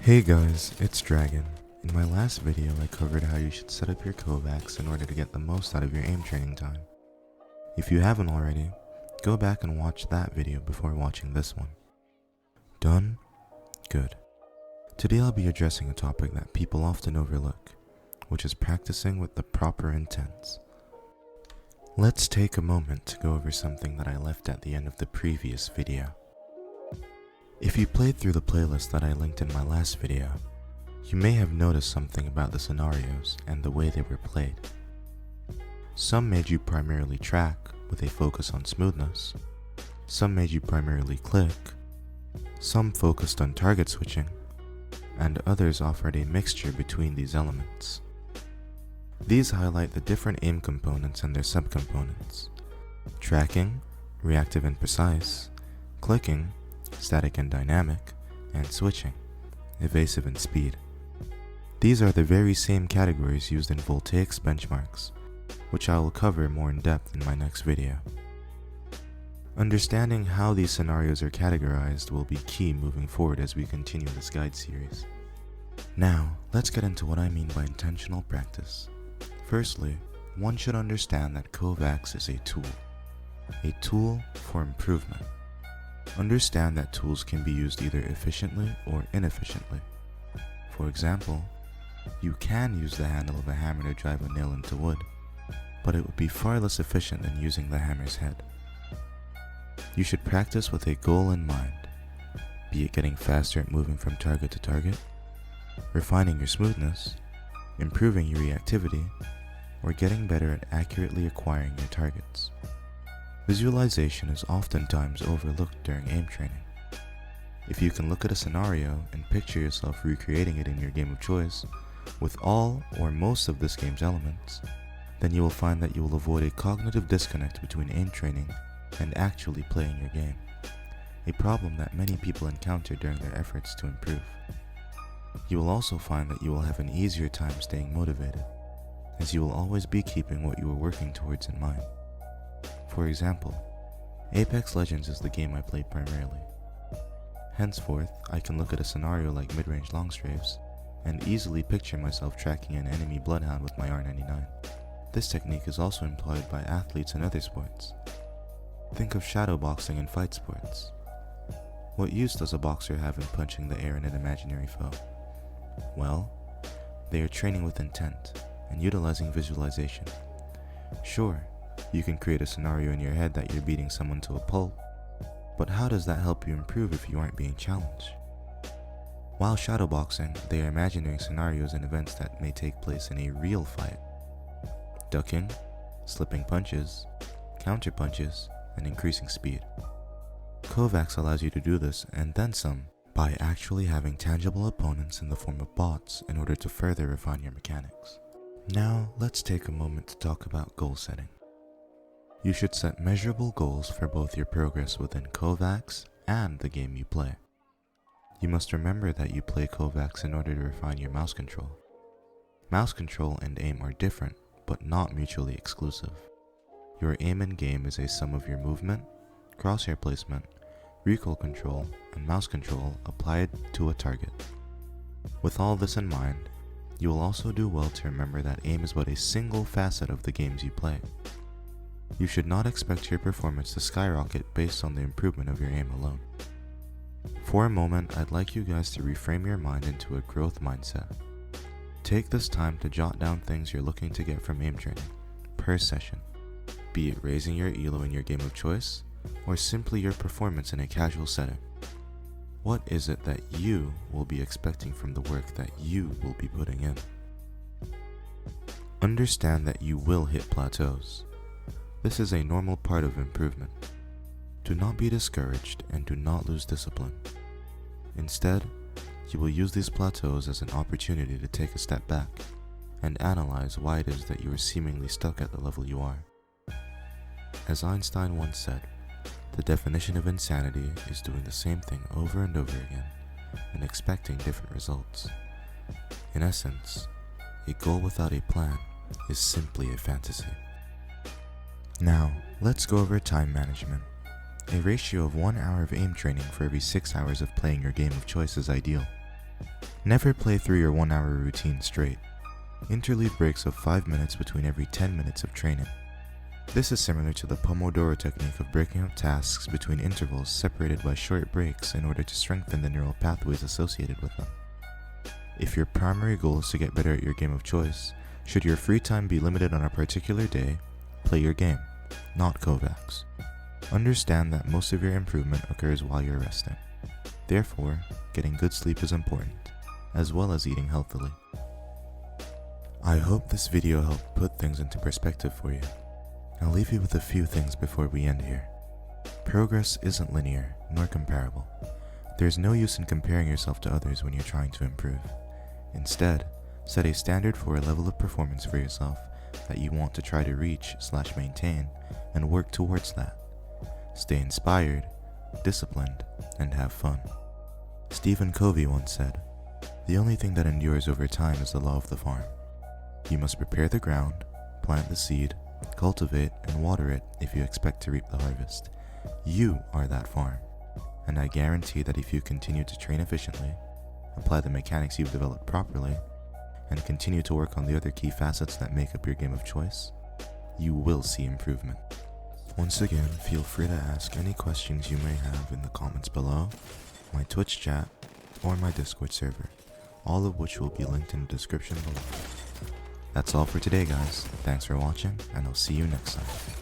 Hey guys, it's Dragon. In my last video I covered how you should set up your Kovacs in order to get the most out of your aim training time. If you haven't already, go back and watch that video before watching this one. Done? Good. Today I'll be addressing a topic that people often overlook, which is practicing with the proper intents. Let's take a moment to go over something that I left at the end of the previous video. If you played through the playlist that I linked in my last video, you may have noticed something about the scenarios and the way they were played. Some made you primarily track with a focus on smoothness, some made you primarily click, some focused on target switching, and others offered a mixture between these elements. These highlight the different aim components and their subcomponents: tracking, reactive and precise, clicking, static and dynamic, and switching, evasive and speed. These are the very same categories used in Voltaics benchmarks, which I will cover more in depth in my next video. Understanding how these scenarios are categorized will be key moving forward as we continue this guide series. Now, let's get into what I mean by intentional practice. Firstly, one should understand that Kovacs is a tool for improvement. Understand that tools can be used either efficiently or inefficiently. For example, you can use the handle of a hammer to drive a nail into wood, but it would be far less efficient than using the hammer's head. You should practice with a goal in mind, be it getting faster at moving from target to target, refining your smoothness, improving your reactivity, or getting better at accurately acquiring your targets. Visualization is oftentimes overlooked during aim training. If you can look at a scenario and picture yourself recreating it in your game of choice with all or most of this game's elements, then you will find that you will avoid a cognitive disconnect between aim training and actually playing your game, a problem that many people encounter during their efforts to improve. You will also find that you will have an easier time staying motivated, as you will always be keeping what you are working towards in mind. For example, Apex Legends is the game I play primarily. Henceforth, I can look at a scenario like mid-range longstraves and easily picture myself tracking an enemy bloodhound with my R99. This technique is also employed by athletes in other sports. Think of shadowboxing in fight sports. What use does a boxer have in punching the air in an imaginary foe? Well, they are training with intent and utilizing visualization. Sure, you can create a scenario in your head that you're beating someone to a pulp, but how does that help you improve if you aren't being challenged? While shadowboxing, they are imagining scenarios and events that may take place in a real fight. Ducking, slipping punches, counter punches, and increasing speed. Kovacs allows you to do this and then some by actually having tangible opponents in the form of bots in order to further refine your mechanics. Now, let's take a moment to talk about goal setting. You should set measurable goals for both your progress within Kovacs and the game you play. You must remember that you play Kovacs in order to refine your mouse control. Mouse control and aim are different, but not mutually exclusive. Your aim in game is a sum of your movement, crosshair placement, recoil control, and mouse control applied to a target. With all this in mind, you will also do well to remember that aim is but a single facet of the games you play. You should not expect your performance to skyrocket based on the improvement of your aim alone. For a moment, I'd like you guys to reframe your mind into a growth mindset. Take this time to jot down things you're looking to get from aim training, per session, be it raising your elo in your game of choice, or simply your performance in a casual setting. What is it that you will be expecting from the work that you will be putting in? Understand that you will hit plateaus. This is a normal part of improvement. Do not be discouraged and do not lose discipline. Instead, you will use these plateaus as an opportunity to take a step back and analyze why it is that you are seemingly stuck at the level you are. As Einstein once said, the definition of insanity is doing the same thing over and over again and expecting different results. In essence, a goal without a plan is simply a fantasy. Now, let's go over time management. A ratio of 1 hour of aim training for every 6 hours of playing your game of choice is ideal. Never play through your 1-hour routine straight. Interlude breaks of 5 minutes between every 10 minutes of training. This is similar to the Pomodoro technique of breaking up tasks between intervals separated by short breaks in order to strengthen the neural pathways associated with them. If your primary goal is to get better at your game of choice, should your free time be limited on a particular day, play your game, not Kovacs. Understand that most of your improvement occurs while you're resting. Therefore, getting good sleep is important, as well as eating healthily. I hope this video helped put things into perspective for you. I'll leave you with a few things before we end here. Progress isn't linear, nor comparable. There's no use in comparing yourself to others when you're trying to improve. Instead, set a standard for a level of performance for yourself that you want to try to reach/maintain and work towards that. Stay inspired, disciplined, and have fun. Stephen Covey once said, "The only thing that endures over time is the law of the farm. You must prepare the ground, plant the seed, cultivate and water it if you expect to reap the harvest. You are that farm. And I guarantee that if you continue to train efficiently, apply the mechanics you've developed properly, and continue to work on the other key facets that make up your game of choice, you will see improvement." Once again, feel free to ask any questions you may have in the comments below, my Twitch chat, or my Discord server, all of which will be linked in the description below. That's all for today, guys. Thanks for watching, and I'll see you next time.